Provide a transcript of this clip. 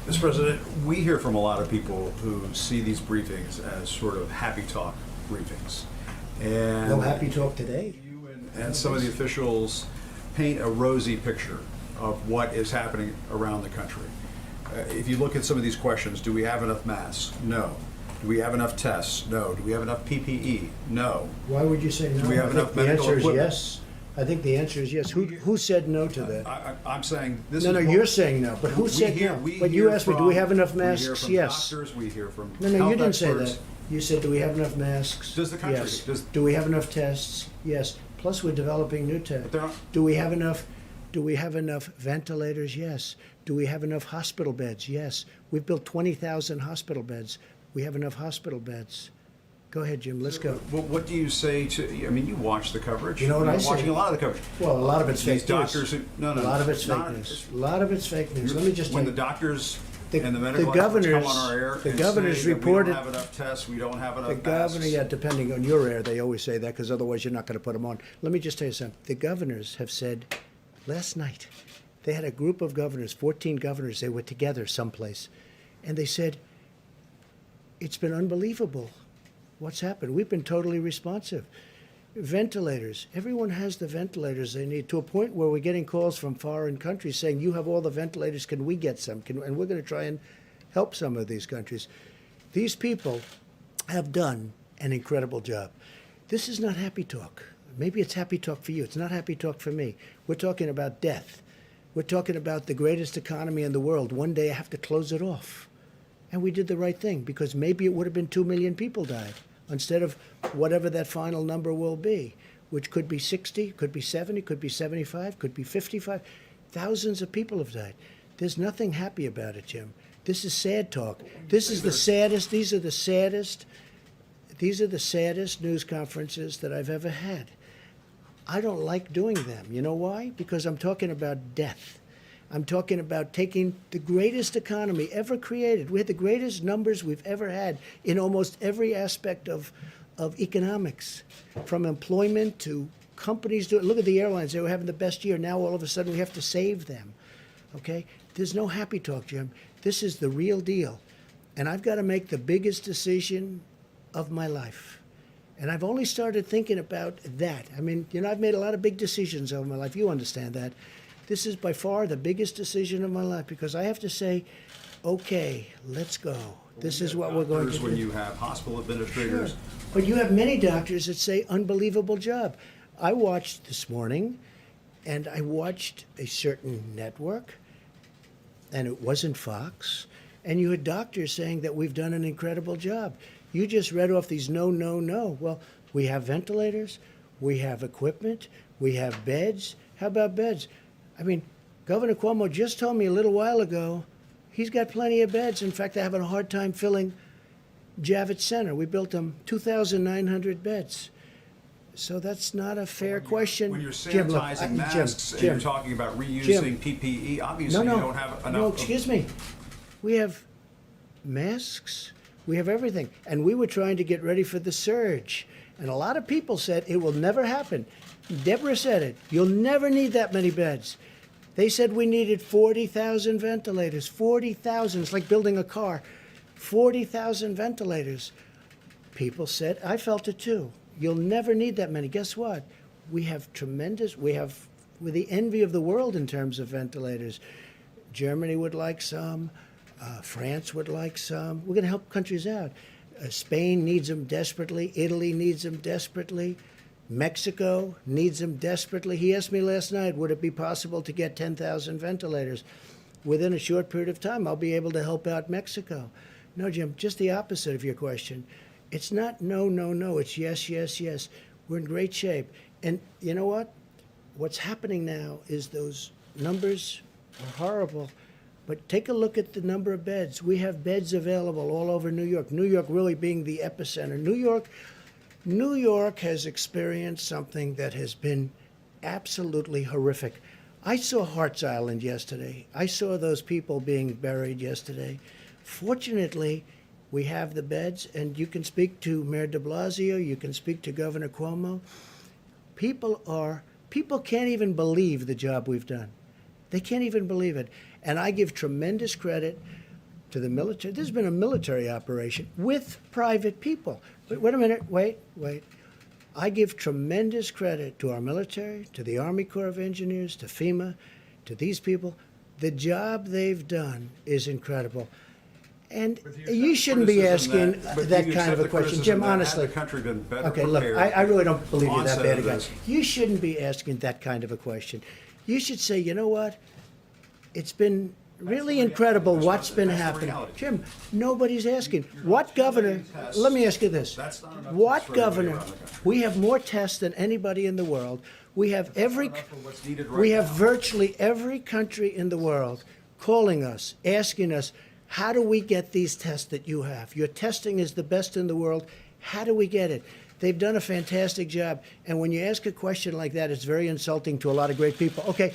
Mr. President, we hear from a lot of people who see these briefings as sort of happy talk briefings. And No happy talk today. you and some of the officials paint a rosy picture of what is happening around the country. If you look at some of these questions, do we have enough masks? No. Do we have enough tests? No. Do we have enough PPE? No. Why would you say no? Do we have I think enough medical the answer equipment? is yes. I think the answer is yes. Who said no to that? I'm saying this No, is no, what- you're saying no. But who we said hear- no? we But you hear asked me, do from- we have enough We hear masks? from Yes. doctors, we hear from No, no, health you didn't say experts. that. You said, do we have enough masks? Does the country- Yes. does- Do we have enough tests? Yes. Plus, we're developing new But tests. there aren't- Do we have enough? Do we have enough ventilators? Yes. Do we have enough hospital beds? Yes. We've built 20,000 hospital beds. We have enough hospital beds. Go ahead, Jim. Let's go. What do you say to? I mean, you watch the coverage. You know what You're I say? watching a lot of the coverage. Well, a lot of it's These fake news. doctors who- no, A lot of it's not- fake news. A lot of it's fake news. Let me just when tell the you. doctors The- and the the medical experts come governors- on our air the and governors say that reported- we don't have enough tests, we don't have enough The governor, masks. yeah, depending on your air, they always say that because otherwise you're not going to put them on. Let me just tell you something. The governors have said last night, they had a group of governors, 14 governors, they were together someplace, and they said, it's been unbelievable what's happened. We've been totally responsive. Ventilators. Everyone has the ventilators they need to a point where we're getting calls from foreign countries saying, you have all the ventilators, can we get some? And we're going to try and help some of these countries. These people have done an incredible job. This is not happy talk. Maybe it's happy talk for you. It's not happy talk for me. We're talking about death. We're talking about the greatest economy in the world. One day I have to close it off. And we did the right thing because maybe it would have been 2 million people died instead of whatever that final number will be, which could be 60, could be 70, could be 75, could be 55. Thousands of people have died. There's nothing happy about it, Jim. This is sad talk. This is the saddest, these are the saddest news conferences that I've ever had. I don't like doing them. You know why? Because I'm talking about death. I'm talking about taking the greatest economy ever created. We had the greatest numbers we've ever had in almost every aspect of economics, from employment to companies. Look at the airlines. They were having the best year. Now all of a sudden we have to save them. Okay? There's no happy talk, Jim. This is the real deal. And I've got to make the biggest decision of my life. And I've only started thinking about that. I mean, you know, I've made a lot of big decisions over my life. You understand that. This is by far the biggest decision of my life because I have to say, okay, let's go. This is what we're going to do. When you have hospital administrators. Sure. But you have many doctors that say unbelievable job. I watched this morning, and I watched a certain network, and it wasn't Fox, and you had doctors saying that we've done an incredible job. You just read off these no, no, no. Well, we have ventilators, we have equipment, we have beds. How about beds? I mean, Governor Cuomo just told me a little while ago he's got plenty of beds. In fact, they're having a hard time filling Javits Center. We built them 2,900 beds. So that's not a fair question. When you're Jim, look, sanitizing masks and you're talking about reusing PPE, obviously you don't have enough. No, excuse me. We have masks. We have everything. And we were trying to get ready for the surge. And a lot of people said it will never happen. Deborah said it. You'll never need that many beds. They said we needed 40,000 ventilators. 40,000. It's like building a car. 40,000 ventilators. People said, I felt it too. You'll never need that many. Guess what? We're the envy of the world in terms of ventilators. Germany would like some. France would like some. We're going to help countries out. Spain needs them desperately. Italy needs them desperately. Mexico needs them desperately. He asked me last night, would it be possible to get 10,000 ventilators? Within a short period of time, I'll be able to help out Mexico. No, Jim, just the opposite of your question. It's not no, no, no. It's yes, yes, yes. We're in great shape. And you know what? What's happening now is those numbers are horrible. But take a look at the number of beds. We have beds available all over New York. New York really being the epicenter. New York has experienced something that has been absolutely horrific. I saw Hart's Island yesterday. I saw those people being buried yesterday. Fortunately, we have the beds, and you can speak to Mayor de Blasio, you can speak to Governor Cuomo. People can't even believe the job we've done. They can't even believe it. And I give tremendous credit. to the military. There's been a military operation with private people. Wait a minute. Wait. I give tremendous credit to our military, to the Army Corps of Engineers, to FEMA, to these people. The job they've done is incredible. And you shouldn't be asking that kind of a question. Jim, honestly. Had the country been better Okay, look, prepared I really don't believe you're that onset bad a of guy. this? You shouldn't be asking that kind of a question. You should say, you know what? It's been really incredible what's been that's the happening. reality. Jim, nobody's asking. What governor, tests. let me ask you this. That's not enough What tests for everybody governor, around the country. we have more tests than anybody in the world. We have every, enough for what's needed right we have now. virtually every country in the world calling us, asking us, how do we get these tests that you have? Your testing is the best in the world. How do we get it? They've done a fantastic job. And when you ask a question like that, it's very insulting to a lot of great people. Okay.